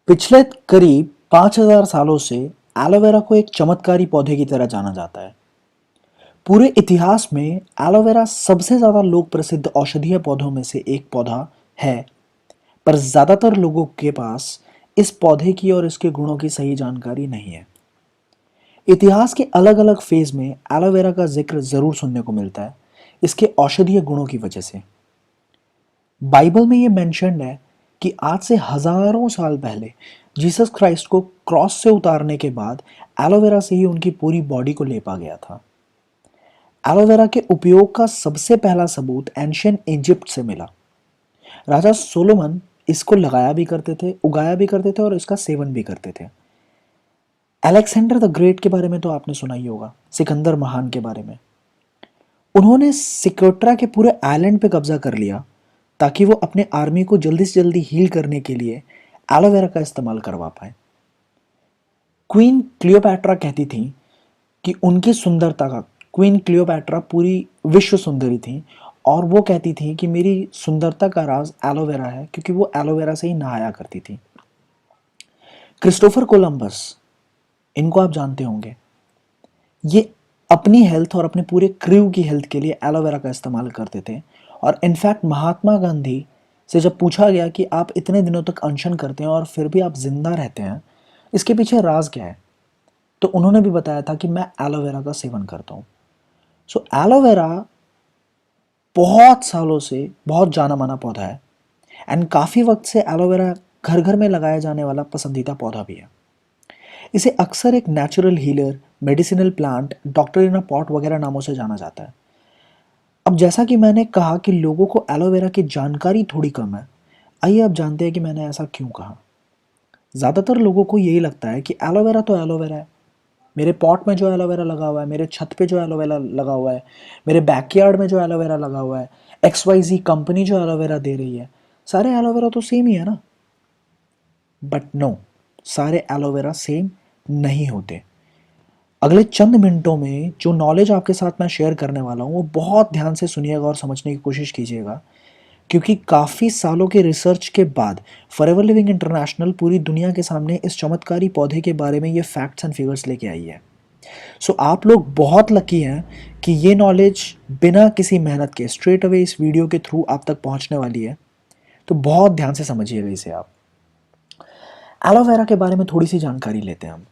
पिछले करीब 5000 सालों से एलोवेरा को एक चमत्कारी पौधे की तरह जाना जाता है। पूरे इतिहास में एलोवेरा सबसे ज्यादा लोक प्रसिद्ध औषधीय पौधों में से एक पौधा है, पर ज्यादातर लोगों के पास इस पौधे की और इसके गुणों की सही जानकारी नहीं है। इतिहास के अलग अलग फेज में एलोवेरा का जिक्र जरूर सुनने को मिलता है, इसके औषधीय गुणों की वजह से। बाइबल में ये मेंशन्ड है कि आज से हजारों साल पहले जीसस क्राइस्ट को क्रॉस से उतारने के बाद एलोवेरा से ही उनकी पूरी बॉडी को लेपा गया था। एलोवेरा के उपयोग का सबसे पहला सबूत एंशियंट इजिप्ट से मिला। राजा सोलोमन इसको लगाया भी करते थे, उगाया भी करते थे और इसका सेवन भी करते थे। अलेक्जेंडर द ग्रेट के बारे में तो आपने सुना ही होगा, सिकंदर महान के बारे में। उन्होंने सिकोट्रा के पूरे आइलैंड पे कब्जा कर लिया ताकि वो अपने आर्मी को जल्दी से जल्दी हील करने के लिए एलोवेरा का इस्तेमाल करवा पाए। क्वीन क्लियोपैट्रा कहती थी कि उनकी सुंदरता का क्वीन क्लियोपैट्रा पूरी विश्व सुंदरी थी और वो कहती थी कि मेरी सुंदरता का राज एलोवेरा है, क्योंकि वो एलोवेरा से ही नहाया करती थी। क्रिस्टोफर कोलंबस, इनको आप जानते होंगे, ये अपनी हेल्थ और अपने पूरे क्रू की हेल्थ के लिए एलोवेरा का इस्तेमाल करते थे। और इनफैक्ट महात्मा गांधी से जब पूछा गया कि आप इतने दिनों तक अनशन करते हैं और फिर भी आप जिंदा रहते हैं, इसके पीछे राज क्या है, तो उन्होंने भी बताया था कि मैं एलोवेरा का सेवन करता हूँ। सो एलोवेरा बहुत सालों से बहुत जाना माना पौधा है एंड काफ़ी वक्त से एलोवेरा घर घर में लगाया जाने वाला पसंदीदा पौधा भी है। इसे अक्सर एक natural healer, medicinal plant, doctor इन अ पॉट वगैरह नामों से जाना जाता है। अब जैसा कि मैंने कहा कि लोगों को एलोवेरा की जानकारी थोड़ी कम है, आइए अब जानते हैं कि मैंने ऐसा क्यों कहा। ज़्यादातर लोगों को यही लगता है कि एलोवेरा तो एलोवेरा है, मेरे पॉट में जो एलोवेरा लगा हुआ है, मेरे छत पे जो एलोवेरा लगा हुआ है, मेरे बैकयार्ड में जो एलोवेरा लगा हुआ है, XYZ कंपनी जो एलोवेरा दे रही है, सारे एलोवेरा तो सेम ही है ना। बट नो, सारे एलोवेरा सेम नहीं होते। अगले चंद मिनटों में जो नॉलेज आपके साथ मैं शेयर करने वाला हूँ वो बहुत ध्यान से सुनिएगा और समझने की कोशिश कीजिएगा, क्योंकि काफ़ी सालों के रिसर्च के बाद फॉरएवर लिविंग इंटरनेशनल पूरी दुनिया के सामने इस चमत्कारी पौधे के बारे में ये फैक्ट्स एंड फिगर्स लेके आई है। सो आप लोग बहुत लकी हैं कि ये नॉलेज बिना किसी मेहनत के स्ट्रेट अवे इस वीडियो के थ्रू आप तक पहुंचने वाली है। तो बहुत ध्यान से समझिएगा इसे आप। एलोवेरा के बारे में थोड़ी सी जानकारी लेते हैं हम।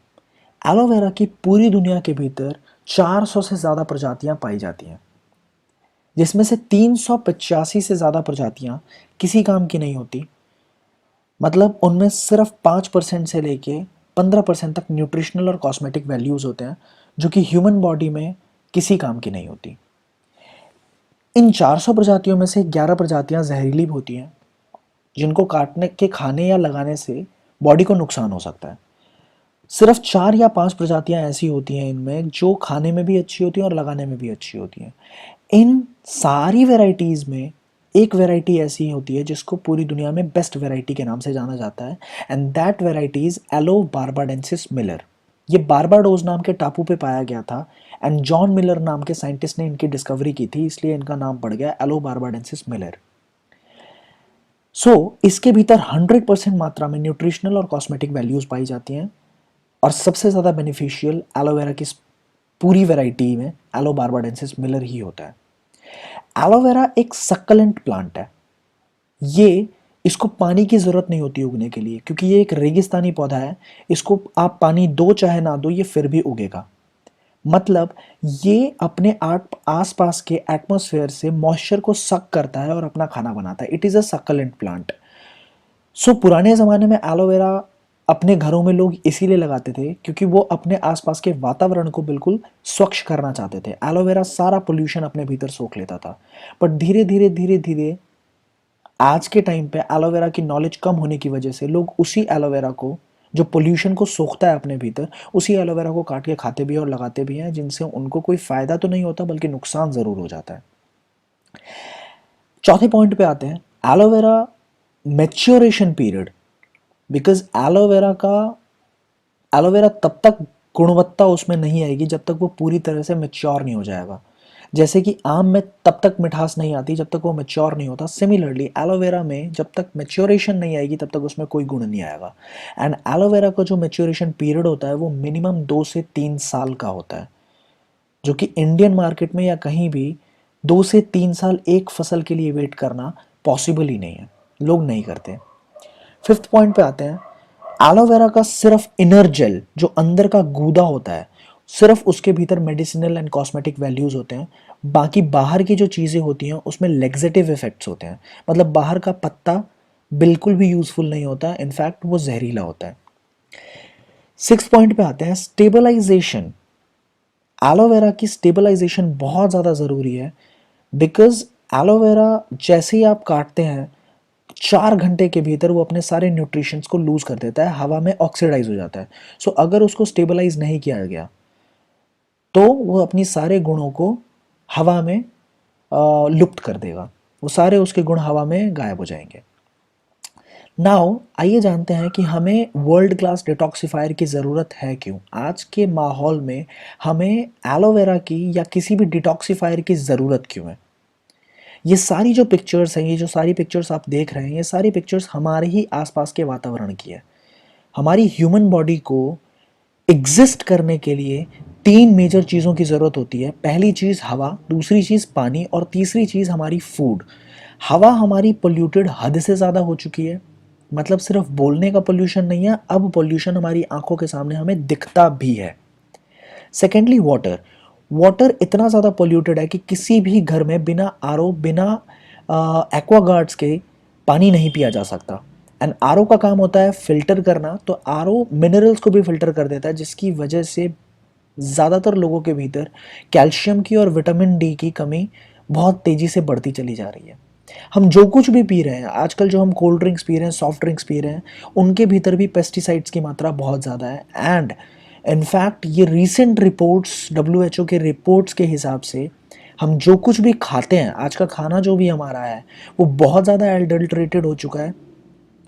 एलोवेरा की पूरी दुनिया के भीतर 400 से ज़्यादा प्रजातियां पाई जाती हैं, जिसमें से 385 से ज़्यादा प्रजातियां किसी काम की नहीं होती। मतलब उनमें सिर्फ 5% से लेके 15% तक न्यूट्रिशनल और कॉस्मेटिक वैल्यूज़ होते हैं, जो कि ह्यूमन बॉडी में किसी काम की नहीं होती। इन 400 प्रजातियों में से 11 प्रजातियां जहरीली होती हैं, जिनको काटने के, खाने या लगाने से बॉडी को नुकसान हो सकता है। सिर्फ 4 या 5 प्रजातियां ऐसी होती हैं इनमें जो खाने में भी अच्छी होती हैं और लगाने में भी अच्छी होती हैं। इन सारी वैरायटीज़ में एक वैरायटी ऐसी होती है जिसको पूरी दुनिया में बेस्ट वैरायटी के नाम से जाना जाता है, and that variety is aloe barbadensis Miller. ये बारबाडोज नाम के टापू पे पाया गया था एंड जॉन मिलर नाम के साइंटिस्ट ने इनकी डिस्कवरी की थी, इसलिए इनका नाम पड़ गया एलो बारबाडेंसिस मिलर। इसके भीतर 100% मात्रा में न्यूट्रिशनल और कॉस्मेटिक वैल्यूज पाई जाती हैं, और सबसे ज़्यादा बेनिफिशियल एलोवेरा की पूरी वैरायटी में एलो बारबाडेंसिस मिलर ही होता है। एलोवेरा एक सक्कलेंट प्लांट है। ये इसको पानी की ज़रूरत नहीं होती उगने के लिए, क्योंकि ये एक रेगिस्तानी पौधा है। इसको आप पानी दो चाहे ना दो, ये फिर भी उगेगा। मतलब ये अपने आसपास के एटमॉस्फेयर से मॉइस्चर को सक करता है और अपना खाना बनाता है। It is a succulent plant. पुराने ज़माने में एलोवेरा अपने घरों में लोग इसीलिए लगाते थे क्योंकि वो अपने आसपास के वातावरण को बिल्कुल स्वच्छ करना चाहते थे। एलोवेरा सारा पोल्यूशन अपने भीतर सोख लेता था। बट धीरे धीरे धीरे धीरे आज के टाइम पे एलोवेरा की नॉलेज कम होने की वजह से लोग उसी एलोवेरा को, जो पोल्यूशन को सोखता है अपने भीतर, उसी एलोवेरा को काट के खाते भी हैं और लगाते भी हैं, जिनसे उनको कोई फ़ायदा तो नहीं होता बल्कि नुकसान ज़रूर हो जाता है। चौथे पॉइंट पे आते हैं, aloe vera maturation period. Because aloe vera तब तक गुणवत्ता उसमें नहीं आएगी जब तक वो पूरी तरह से मैच्योर नहीं हो जाएगा। जैसे कि आम में तब तक मिठास नहीं आती जब तक वो मैच्योर नहीं होता, सिमिलरली एलोवेरा में जब तक मैच्योरेशन नहीं आएगी तब तक उसमें कोई गुण नहीं आएगा। एंड एलोवेरा का जो मैच्योरेशन पीरियड होता है वो मिनिमम 2 से 3 साल का होता है, जो कि इंडियन मार्केट में या कहीं भी 2 से 3 साल एक फसल के लिए वेट करना पॉसिबल ही नहीं है, लोग नहीं करते। फिफ्थ पॉइंट पे आते हैं, एलोवेरा का सिर्फ इनर जेल जो अंदर का गूदा होता है, सिर्फ उसके भीतर मेडिसिनल एंड कॉस्मेटिक वैल्यूज होते हैं, बाकी बाहर की जो चीज़ें होती हैं उसमें लेग्जेटिव इफेक्ट्स होते हैं। मतलब बाहर का पत्ता बिल्कुल भी यूजफुल नहीं होता, इनफैक्ट वो जहरीला होता है। सिक्स पॉइंट पे आते हैं, स्टेबलाइजेशन। एलोवेरा की स्टेबलाइजेशन बहुत ज़्यादा ज़रूरी है, बिकॉज एलोवेरा जैसे ही आप काटते हैं 4 घंटे के भीतर वो अपने सारे न्यूट्रिशंस को लूज कर देता है, हवा में ऑक्सीडाइज हो जाता है। सो अगर उसको स्टेबलाइज नहीं किया गया तो वो अपनी सारे गुणों को हवा में लुप्त कर देगा, वो सारे उसके गुण हवा में गायब हो जाएंगे। नाउ आइए जानते हैं कि हमें वर्ल्ड क्लास डिटॉक्सिफायर की ज़रूरत है क्यों। आज के माहौल में हमें एलोवेरा की या किसी भी डिटॉक्सिफायर की ज़रूरत क्यों है। ये सारी जो पिक्चर्स हैं, ये जो सारी पिक्चर्स आप देख रहे हैं, ये सारी पिक्चर्स हमारे ही आसपास के वातावरण की है। हमारी ह्यूमन बॉडी को एग्जिस्ट करने के लिए 3 मेजर चीज़ों की ज़रूरत होती है। पहली चीज़ हवा, दूसरी चीज़ पानी और तीसरी चीज़ हमारी फूड। हवा हमारी पोल्यूटेड हद से ज़्यादा हो चुकी है, मतलब सिर्फ बोलने का पोल्यूशन नहीं है, अब पोल्यूशन हमारी आंखों के सामने हमें दिखता भी है। सेकेंडली वाटर, वाटर इतना ज़्यादा पोल्यूटेड है कि किसी भी घर में बिना आरओ, बिना एक्वागार्ड्स के पानी नहीं पिया जा सकता। एंड आरओ का काम होता है फिल्टर करना, तो आरओ मिनरल्स को भी फिल्टर कर देता है, जिसकी वजह से ज़्यादातर लोगों के भीतर कैल्शियम की और विटामिन डी की कमी बहुत तेज़ी से बढ़ती चली जा रही है। हम जो कुछ भी पी रहे हैं आजकल, जो हम कोल्ड ड्रिंक्स पी रहे हैं, सॉफ्ट ड्रिंक्स पी रहे हैं, उनके भीतर भी पेस्टिसाइड्स की मात्रा बहुत ज़्यादा है। एंड इनफैक्ट ये रीसेंट रिपोर्ट्स, डब्ल्यू के रिपोर्ट्स के हिसाब से हम जो कुछ भी खाते हैं, आज का खाना जो भी हमारा है वो बहुत ज़्यादा एडल्ट्रेटेड हो चुका है।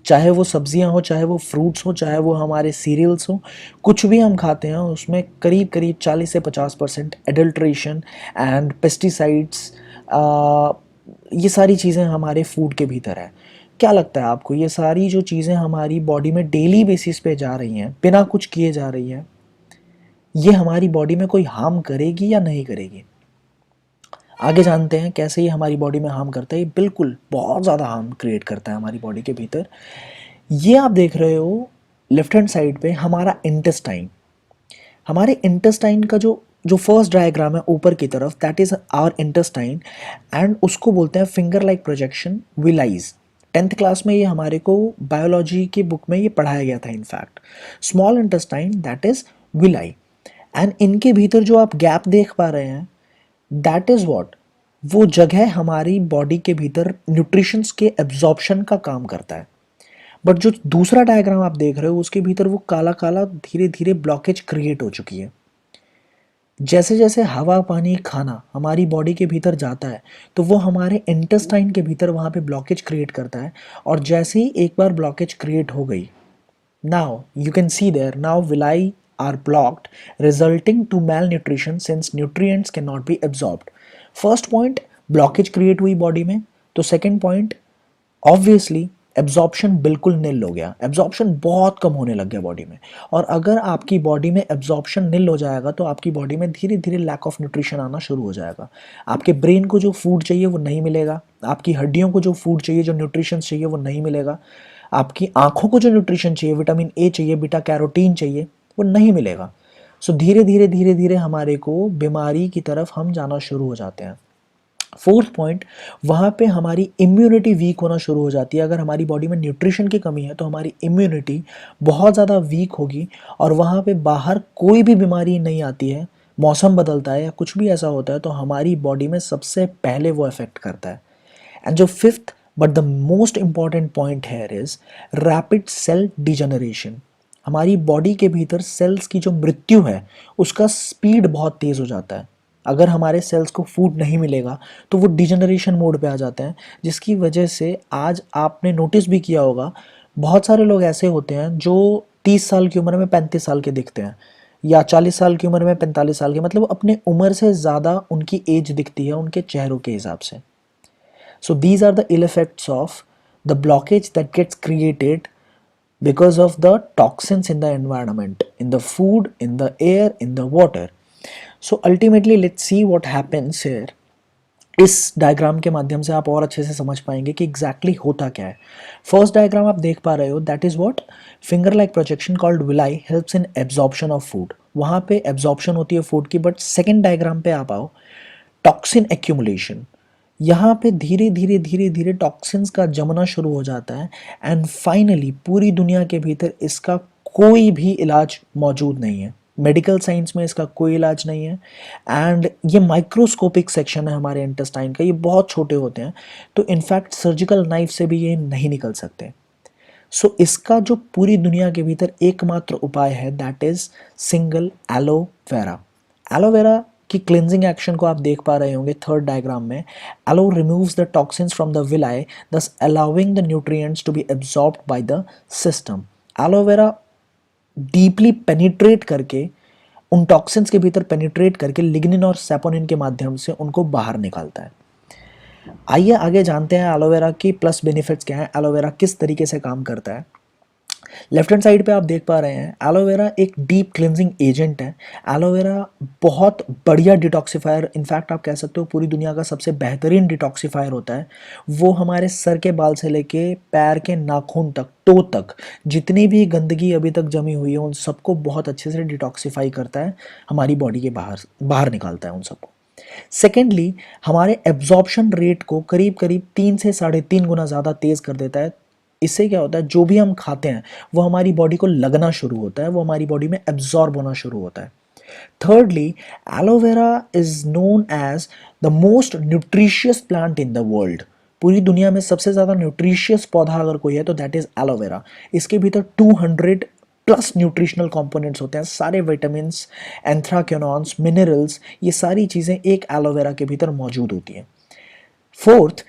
चाहे वो सब्जियां हो, चाहे वो फ्रूट्स हो, चाहे वो हमारे सीरियल्स हो, कुछ भी हम खाते हैं उसमें करीब करीब 40 से 50% एडल्ट्रेशन एंड पेस्टिसाइड्स, ये सारी चीज़ें हमारे फूड के भीतर है। क्या लगता है आपको, ये सारी जो चीज़ें हमारी बॉडी में डेली बेसिस पे जा रही हैं, बिना कुछ किए जा रही हैं, ये हमारी बॉडी में कोई हार्म करेगी या नहीं करेगी? आगे जानते हैं कैसे ये हमारी बॉडी में हार्म करता है। ये बिल्कुल बहुत ज़्यादा हार्म क्रिएट करता है हमारी बॉडी के भीतर। ये आप देख रहे हो लेफ्ट हैंड साइड पे हमारा इंटेस्टाइन। हमारे इंटेस्टाइन का जो जो फर्स्ट डायग्राम है ऊपर की तरफ, that is our intestine, and उसको बोलते हैं finger like projection villi. 10th class में ये हमारे को बायोलॉजी की बुक में ये पढ़ाया गया था। In fact small intestine that is villi, and इनके भीतर जो आप गैप देख पा रहे हैं, दैट इज व्हाट, वो जगह हमारी बॉडी के भीतर न्यूट्रिशंस के एब्जॉर्प्शन का काम करता है। बट जो दूसरा डायग्राम आप देख रहे हो उसके भीतर वो काला काला धीरे धीरे ब्लॉकेज क्रिएट हो चुकी है। जैसे जैसे हवा, पानी, खाना हमारी बॉडी के भीतर जाता है तो वो हमारे इंटेस्टाइन के भीतर वहाँ पे ब्लॉकेज क्रिएट करता है। और जैसे ही एक बार ब्लॉकेज क्रिएट हो गई, now you can see there, now villi are blocked, resulting to malnutrition since nutrients cannot be absorbed. First point, blockage create हुई बॉडी में, तो सेकेंड पॉइंट ऑब्वियसली एब्जॉर्प्शन बिल्कुल निल हो गया, एब्जॉर्प्शन बहुत कम होने लग गया बॉडी में। और अगर आपकी बॉडी में एब्जॉर्प्शन निल हो जाएगा तो आपकी बॉडी में धीरे धीरे लैक ऑफ न्यूट्रिशन आना शुरू हो जाएगा। आपके ब्रेन को जो फूड चाहिए वो नहीं मिलेगा, आपकी हड्डियों को जो फूड चाहिए, जो न्यूट्रिशन चाहिए वो नहीं मिलेगा, आपकी आंखों को जो न्यूट्रिशन चाहिए, विटामिन ए चाहिए, बीटा कैरोटीन चाहिए, वो नहीं मिलेगा। सो धीरे धीरे धीरे धीरे हमारे को बीमारी की तरफ हम जाना शुरू हो जाते हैं। फोर्थ पॉइंट, वहाँ पे हमारी इम्यूनिटी वीक होना शुरू हो जाती है। अगर हमारी बॉडी में न्यूट्रिशन की कमी है तो हमारी इम्यूनिटी बहुत ज़्यादा वीक होगी और वहाँ पे बाहर कोई भी बीमारी नहीं आती है, मौसम बदलता है या कुछ भी ऐसा होता है तो हमारी बॉडी में सबसे पहले वो इफेक्ट करता है। एंड जो fifth but the most important point है इज रैपिड सेल डिजेनरेशन। हमारी बॉडी के भीतर सेल्स की जो मृत्यु है उसका स्पीड बहुत तेज़ हो जाता है। अगर हमारे सेल्स को फूड नहीं मिलेगा तो वो डिजेनरेशन मोड पे आ जाते हैं, जिसकी वजह से आज आपने नोटिस भी किया होगा बहुत सारे लोग ऐसे होते हैं जो 30 साल की उम्र में 35 साल के दिखते हैं, या 40 साल की उम्र में 45 साल के, मतलब अपने उम्र से ज़्यादा उनकी एज दिखती है उनके चेहरों के हिसाब से. So these are the ill effects of the blockage that gets created because of the toxins in the environment, in the food, in the air, in the water. So ultimately let's see what happens here. इस diagram के माध्यम से आप और अच्छे से समझ पाएंगे कि एग्जैक्टली होता क्या है. फर्स्ट डायग्राम आप देख पा रहे हो, that is what, finger like projection called villi helps in absorption of food. वहाँ पे एब्जॉर्प्शन होती है फूड की. बट सेकेंड डायग्राम पे आप आओ, टॉक्सिन एक्यूमुलेशन. यहाँ पे धीरे धीरे धीरे धीरे टॉक्सिन्स का जमना शुरू हो जाता है एंड फाइनली पूरी दुनिया के भीतर इसका कोई भी इलाज मौजूद नहीं है. मेडिकल साइंस में इसका कोई इलाज नहीं है. एंड ये माइक्रोस्कोपिक सेक्शन है हमारे इंटेस्टाइन का, ये बहुत छोटे होते हैं, तो इनफैक्ट सर्जिकल नाइफ से भी ये नहीं निकल सकते. सो इसका जो पूरी दुनिया के भीतर एकमात्र उपाय है that is single aloe vera. Aloe vera की क्लिनजिंग एक्शन को आप देख पा रहे होंगे थर्ड डायग्राम में. Aloe removes the toxins from the villi, thus allowing the nutrients to be absorbed by the system. Aloe vera deeply penetrate करके उन टॉक्सिन्स के भीतर पेनिट्रेट करके लिग्निन और सैपोनिन के माध्यम से उनको बाहर निकालता है. आइए आगे जानते हैं एलोवेरा की प्लस बेनिफिट्स क्या है, एलोवेरा किस तरीके से काम करता है. लेफ्ट हैंड साइड पे आप देख पा रहे हैं एलोवेरा एक डीप क्लिनजिंग एजेंट है. एलोवेरा बहुत बढ़िया डिटॉक्सिफायर, इनफैक्ट आप कह सकते हो पूरी दुनिया का सबसे बेहतरीन डिटॉक्सिफायर होता है. वो हमारे सर के बाल से लेके पैर के नाखून तक, टो तक जितनी भी गंदगी अभी तक जमी हुई है उन सबको बहुत अच्छे से डिटॉक्सिफाई करता है, हमारी बॉडी के बाहर बाहर निकालता है उन सबको. सेकेंडली, हमारे एब्जॉर्प्शन रेट को करीब करीब 3 से 3.5 गुना ज़्यादा तेज़ कर देता है. इससे क्या होता है, जो भी हम खाते हैं वो हमारी बॉडी को लगना शुरू होता है, वो हमारी बॉडी में एब्जॉर्ब होना शुरू होता है. Thirdly, aloe vera is known as the most nutritious plant in the world. पूरी दुनिया में सबसे ज़्यादा न्यूट्रिशियस पौधा अगर कोई है तो दैट इज एलोवेरा. इसके भीतर 200 प्लस न्यूट्रिशनल कंपोनेंट्स होते हैं, सारे विटामिन्स, एंथ्राक्योनॉन्स, मिनरल्स, ये सारी चीज़ें एक एलोवेरा के भीतर मौजूद होती हैं. फोर्थ,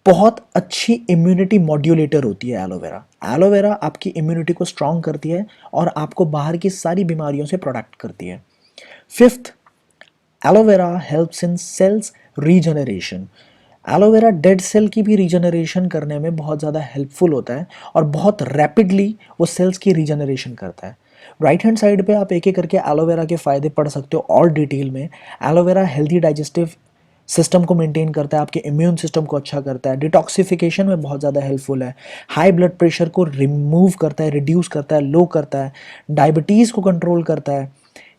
बहुत अच्छी इम्यूनिटी मॉड्यूलेटर होती है एलोवेरा. एलोवेरा आपकी इम्यूनिटी को स्ट्रांग करती है और आपको बाहर की सारी बीमारियों से प्रोटेक्ट करती है. Fifth, aloe vera helps in cells regeneration. Aloe vera dead cell की भी रीजनरेशन करने में बहुत ज़्यादा हेल्पफुल होता है और बहुत रैपिडली वो सेल्स की रीजनरेशन करता है. राइट हैंड साइड पे आप एक एक करके एलोवेरा के फ़ायदे पढ़ सकते हो और डिटेल में. एलोवेरा हेल्दी डाइजेस्टिव सिस्टम को मेंटेन करता है, आपके इम्यून सिस्टम को अच्छा करता है, डिटॉक्सिफिकेशन में बहुत ज़्यादा हेल्पफुल है, हाई ब्लड प्रेशर को रिमूव करता है, रिड्यूस करता है, लो करता है, डायबिटीज़ को कंट्रोल करता है,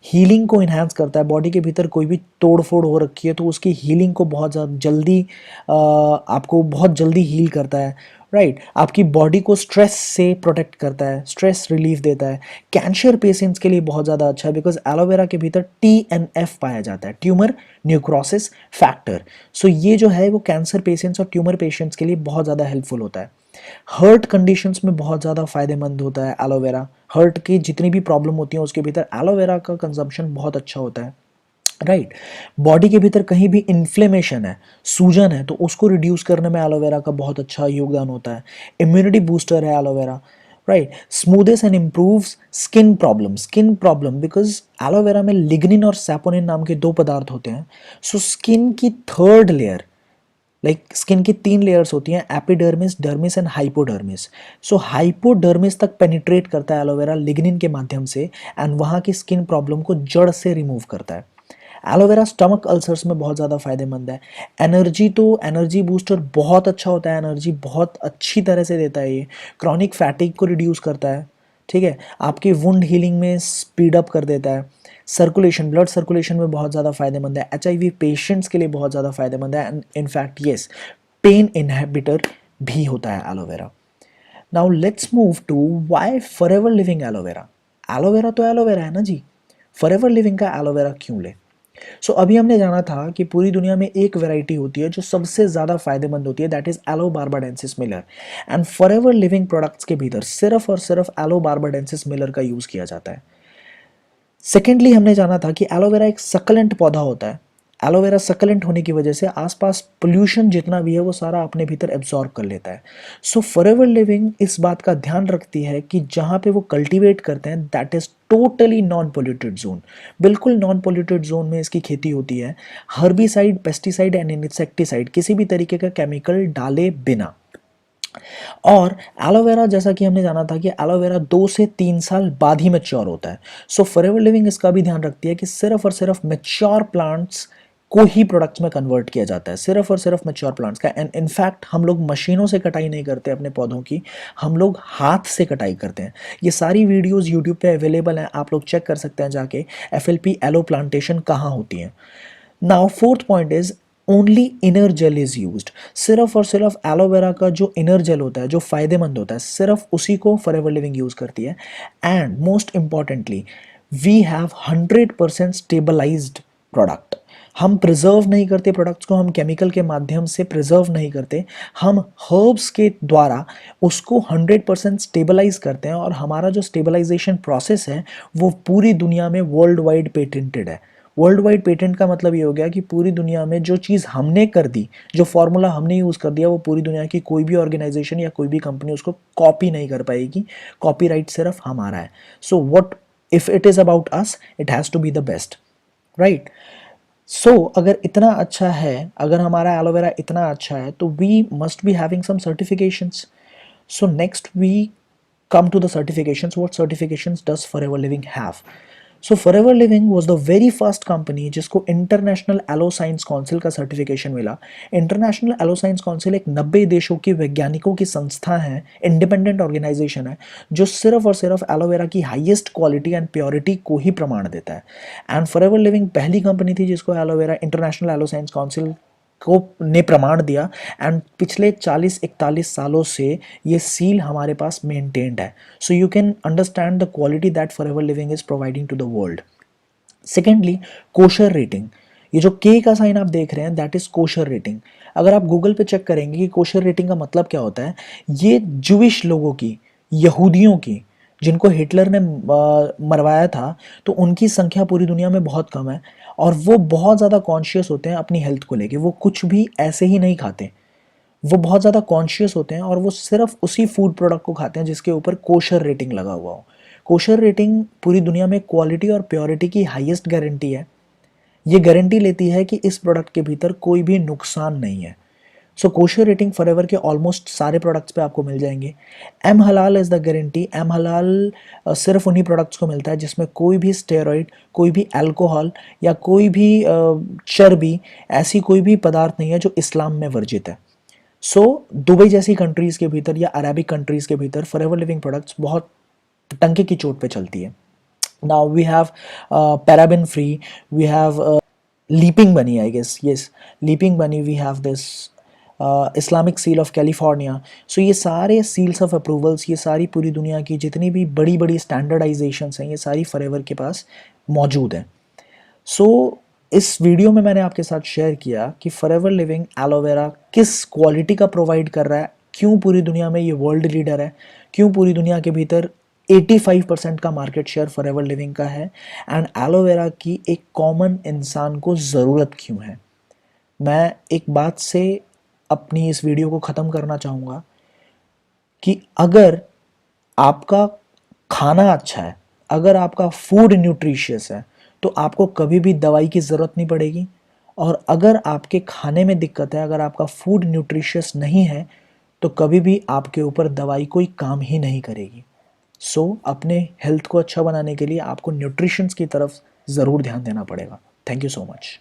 हीलिंग को इन्हांस करता है. बॉडी के भीतर कोई भी तोड़ फोड़ हो रखी है तो उसकी हीलिंग को बहुत ज़्यादा जल्दी आपको बहुत जल्दी हील करता है. राइट, आपकी बॉडी को स्ट्रेस से प्रोटेक्ट करता है, स्ट्रेस रिलीफ देता है. कैंसर पेशेंट्स के लिए बहुत ज़्यादा अच्छा है बिकॉज एलोवेरा के भीतर TNF पाया जाता है, ट्यूमर न्यूक्रोसिस फैक्टर. सो ये जो है वो कैंसर पेशेंट्स और ट्यूमर पेशेंट्स के लिए बहुत ज़्यादा हेल्पफुल होता है. हर्ट कंडीशंस में बहुत ज़्यादा फायदेमंद होता है एलोवेरा. हर्ट की जितनी भी प्रॉब्लम होती है उसके भीतर एलोवेरा का कंजम्पशन बहुत अच्छा होता है. राइट, बॉडी के भीतर कहीं भी इन्फ्लेमेशन है, सूजन है, तो उसको रिड्यूस करने में एलोवेरा का बहुत अच्छा योगदान होता है. इम्यूनिटी बूस्टर है aloe vera. Right, smoothes and improves skin problem because aloe vera में लिग्निन और सैपोनिन नाम के 2 पदार्थ होते हैं. सो स्किन की थर्ड लेयर, स्किन की 3 लेयर्स होती हैं, epidermis, dermis and hypodermis. So hypodermis तक पेनिट्रेट करता है एलोवेरा लिग्निन के माध्यम से एंड वहाँ की स्किन प्रॉब्लम को जड़ से रिमूव करता है. एलोवेरा स्टमक अल्सर्स में बहुत ज़्यादा फायदेमंद है. एनर्जी बूस्टर बहुत अच्छा होता है, एनर्जी बहुत अच्छी तरह से देता है. ये क्रॉनिक फैटिक को रिड्यूस करता है. ठीक है, आपकी वुंड हीलिंग में स्पीड अप कर देता है. सर्कुलेशन, ब्लड सर्कुलेशन में बहुत ज़्यादा फायदेमंद है. HIV पेशेंट्स के लिए बहुत ज़्यादा फायदेमंद है. And in fact yes, pain inhibitor भी होता है aloe vera. Now let's move to why Forever Living aloe vera. Aloe vera तो एलोवेरा है ना जी, फॉरएवर लिविंग का एलोवेरा क्यों ले. सो अभी हमने जाना था कि पूरी दुनिया में एक वैरायटी होती है जो सबसे ज़्यादा फायदेमंद होती है, that is yellow barbadensis Miller. And Forever living products के भीतर सिर्फ और सिर्फ एलो बार्बाडेंसिस मिलर का यूज़ किया जाता है. सेकेंडली, हमने जाना था कि एलोवेरा एक सकलेंट पौधा होता है. एलोवेरा सकलेंट होने की वजह से आसपास पोल्यूशन जितना भी है वो सारा अपने भीतर एब्जॉर्ब कर लेता है। सो फॉरएवर लिविंग इस बात का ध्यान रखती है कि जहाँ पे वो कल्टीवेट करते हैं that is totally non polluted zone, बिल्कुल नॉन पोल्यूटेड जोन में इसकी खेती होती है, हर्बिसाइड, पेस्टिसाइड एंड इंसेक्टिसाइड किसी भी तरीके का केमिकल डाले बिना। और एलोवेरा जैसा कि हमने जाना था कि एलोवेरा 2 से 3 साल बाद ही मैच्योर होता है। सो फॉरएवर लिविंग इसका भी ध्यान रखती है कि सिर्फ और सिर्फ मैच्योर प्लांट्स को ही प्रोडक्ट्स में कन्वर्ट किया जाता है, सिर्फ और सिर्फ मैच्योर प्लांट्स का। एंड इनफैक्ट हम लोग मशीनों से कटाई नहीं करते अपने पौधों की, हम लोग हाथ से कटाई करते हैं। ये सारी वीडियोस यूट्यूब पे अवेलेबल हैं, आप लोग चेक कर सकते हैं जाके एफएलपी एलो प्लांटेशन कहाँ होती है। Now fourth point is only inner gel is used. सिर्फ और सिर्फ एलोवेरा का जो इनर जेल होता है, जो फायदेमंद होता है, सिर्फ उसी को फॉरएवर लिविंग यूज करती है। And most importantly we have 100% stabilised product. हम प्रिजर्व नहीं करते प्रोडक्ट्स को, हम केमिकल के माध्यम से प्रिजर्व नहीं करते, हम हर्ब्स के द्वारा उसको 100% स्टेबलाइज करते हैं। और हमारा जो स्टेबलाइजेशन प्रोसेस है वो पूरी दुनिया में वर्ल्ड वाइड पेटेंटेड है। वर्ल्ड वाइड पेटेंट का मतलब ये हो गया कि पूरी दुनिया में जो चीज़ हमने कर दी, जो फॉर्मूला हमने यूज़ कर दिया, वो पूरी दुनिया की कोई भी ऑर्गेनाइजेशन या कोई भी कंपनी उसको कॉपी नहीं कर पाएगी। कॉपीराइट सिर्फ हमारा है। So what if it is about us, it has to be the best, right. So अगर इतना अच्छा है, अगर हमारा एलोवेरा इतना अच्छा है, तो we must be having some certifications. So next we come to the certifications. What certifications does Forever Living have? So Forever Living was the very first company जिसको इंटरनेशनल एलो साइंस काउंसिल का certification मिला। International Aloe Science council एक 90 देशों के वैज्ञानिकों की संस्था है, इंडिपेंडेंट ऑर्गेनाइजेशन है, जो सिर्फ और सिर्फ एलोवेरा की हाईएस्ट क्वालिटी एंड प्योरिटी को ही प्रमाण देता है। एंड फॉरएवर लिविंग पहली कंपनी थी जिसको aloe vera International Aloe Science Council को ने प्रमाण दिया। एंड पिछले 40-41 सालों से ये सील हमारे पास मेंटेन्ड है। So you can understand the quality that Forever Living is providing to the world. Secondly, kosher rating. ये जो के का साइन आप देख रहे हैं दैट इज कोशर रेटिंग। अगर आप गूगल पे चेक करेंगे कि कोशर रेटिंग का मतलब क्या होता है, ये जूविश लोगों की, यहूदियों की, जिनको हिटलर ने मरवाया था, तो उनकी संख्या पूरी दुनिया में बहुत कम है और वो बहुत ज़्यादा कॉन्शियस होते हैं अपनी हेल्थ को लेके। वो कुछ भी ऐसे ही नहीं खाते, वो बहुत ज़्यादा कॉन्शियस होते हैं और वो सिर्फ उसी फूड प्रोडक्ट को खाते हैं जिसके ऊपर कोशर रेटिंग लगा हुआ हो। कोशर रेटिंग पूरी दुनिया में क्वालिटी और प्योरिटी की हाईएस्ट गारंटी है। ये गारंटी लेती है कि इस प्रोडक्ट के भीतर कोई भी नुकसान नहीं है। सो कोशर रेटिंग फॉरएवर के ऑलमोस्ट सारे प्रोडक्ट्स पे आपको मिल जाएंगे। एम हलाल इज़ द गारंटी। एम हलाल सिर्फ उन्हीं प्रोडक्ट्स को मिलता है जिसमें कोई भी स्टेरॉइड, कोई भी अल्कोहल या कोई भी चर्बी, ऐसी कोई भी पदार्थ नहीं है जो इस्लाम में वर्जित है। सो दुबई जैसी कंट्रीज़ के भीतर या अरबिक कंट्रीज़ के भीतर फॉरएवर लिविंग प्रोडक्ट्स बहुत टंके की चोट पे चलती है। Now we have paraben free, we have leaping bunny, I guess, yes, leaping bunny, we have this Islamic seal of California. So ये सारे सील्स ऑफ अप्रूवल्स, ये सारी पूरी दुनिया की जितनी भी बड़ी बड़ी स्टैंडर्डाइजेशंस हैं, ये सारी फॉरएवर के पास मौजूद हैं। सो इस वीडियो में मैंने आपके साथ शेयर किया कि फॉरएवर लिविंग एलोवेरा किस क्वालिटी का प्रोवाइड कर रहा है, क्यों पूरी दुनिया में ये वर्ल्ड लीडर है, क्यों पूरी दुनिया के भीतर 85% का मार्केट शेयर फॉरएवर लिविंग का है, एंड एलोवेरा की एक कॉमन इंसान को ज़रूरत क्यों है। मैं एक बात से अपनी इस वीडियो को ख़त्म करना चाहूँगा कि अगर आपका खाना अच्छा है, अगर आपका फूड न्यूट्रिशियस है, तो आपको कभी भी दवाई की ज़रूरत नहीं पड़ेगी। और अगर आपके खाने में दिक्कत है, अगर आपका फूड न्यूट्रिशियस नहीं है, तो कभी भी आपके ऊपर दवाई कोई काम ही नहीं करेगी। सो अपने हेल्थ को अच्छा बनाने के लिए आपको न्यूट्रिशंस की तरफ ज़रूर ध्यान देना पड़ेगा। Thank you so much.